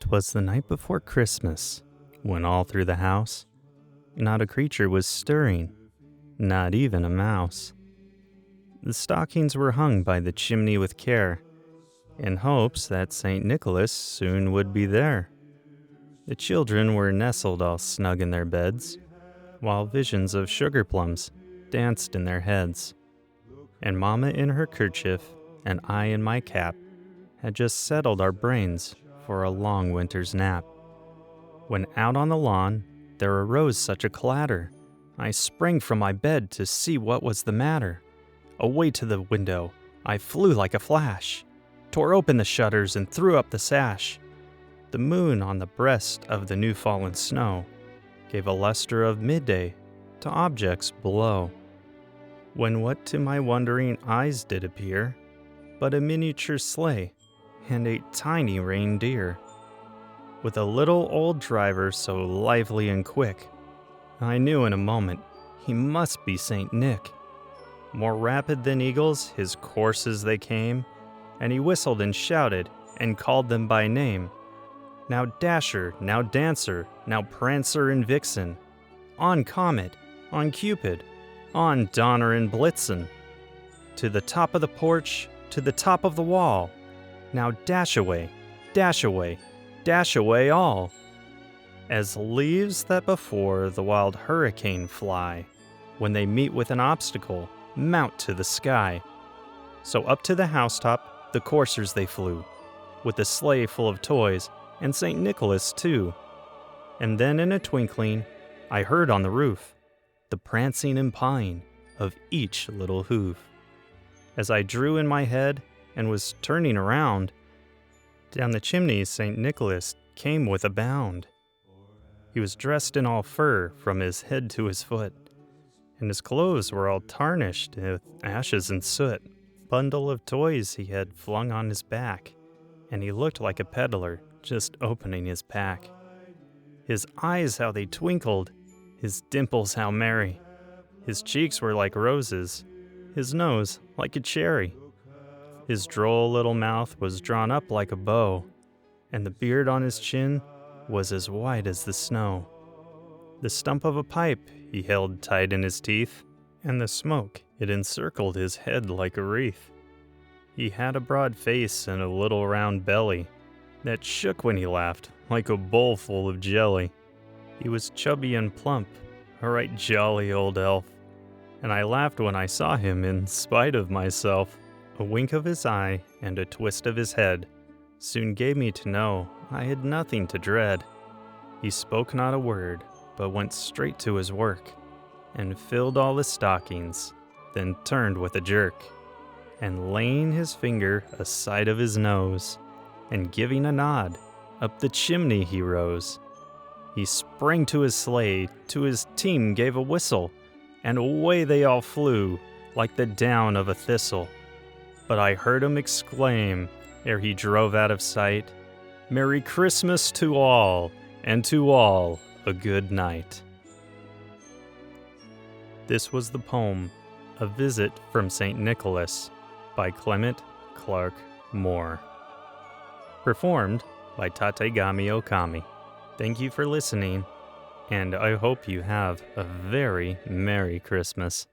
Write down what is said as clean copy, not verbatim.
'Twas the night before Christmas, when all through the house not a creature was stirring, not even a mouse. The stockings were hung by the chimney with care, in hopes that St. Nicholas soon would be there. The children were nestled all snug in their beds, while visions of sugar-plums danced in their heads. And Mama in her kerchief, and I in my cap, had just settled our brains for a long winter's nap. When out on the lawn there arose such a clatter, I sprang from my bed to see what was the matter. Away to the window I flew like a flash, tore open the shutters and threw up the sash. The moon on the breast of the new fallen snow gave a luster of midday to objects below. When what to my wondering eyes did appear but a miniature sleigh and a tiny reindeer, with a little old driver so lively and quick, I knew in a moment he must be Saint Nick. More rapid than eagles his courses they came, and he whistled and shouted and called them by name. Now Dasher, now Dancer, now Prancer and Vixen, on Comet, on Cupid, on Donner and Blitzen, to the top of the porch, to the top of the wall. Now dash away, dash away, dash away all. As leaves that before the wild hurricane fly, when they meet with an obstacle, mount to the sky. So up to the housetop the coursers they flew, with the sleigh full of toys, and St. Nicholas too. And then in a twinkling I heard on the roof the prancing and pawing of each little hoof. As I drew in my head and was turning around, down the chimney St. Nicholas came with a bound. He was dressed in all fur from his head to his foot, and his clothes were all tarnished with ashes and soot. Bundle of toys he had flung on his back, and he looked like a peddler just opening his pack. His eyes how they twinkled, his dimples how merry. His cheeks were like roses, his nose like a cherry. His droll little mouth was drawn up like a bow, and the beard on his chin was as white as the snow. The stump of a pipe he held tight in his teeth, and the smoke it encircled his head like a wreath. He had a broad face and a little round belly that shook when he laughed like a bowl full of jelly. He was chubby and plump, a right jolly old elf, and I laughed when I saw him in spite of myself. A wink of his eye and a twist of his head soon gave me to know I had nothing to dread. He spoke not a word, but went straight to his work, and filled all the stockings, then turned with a jerk, and laying his finger aside of his nose, and giving a nod, up the chimney he rose. He sprang to his sleigh, to his team gave a whistle, and away they all flew, like the down of a thistle. But I heard him exclaim, ere he drove out of sight, "Merry Christmas to all, and to all a good night." This was the poem, A Visit from St. Nicholas, by Clement, Clarke, Moore. Performed by Tategami Ookami. Thank you for listening, and I hope you have a very Merry Christmas.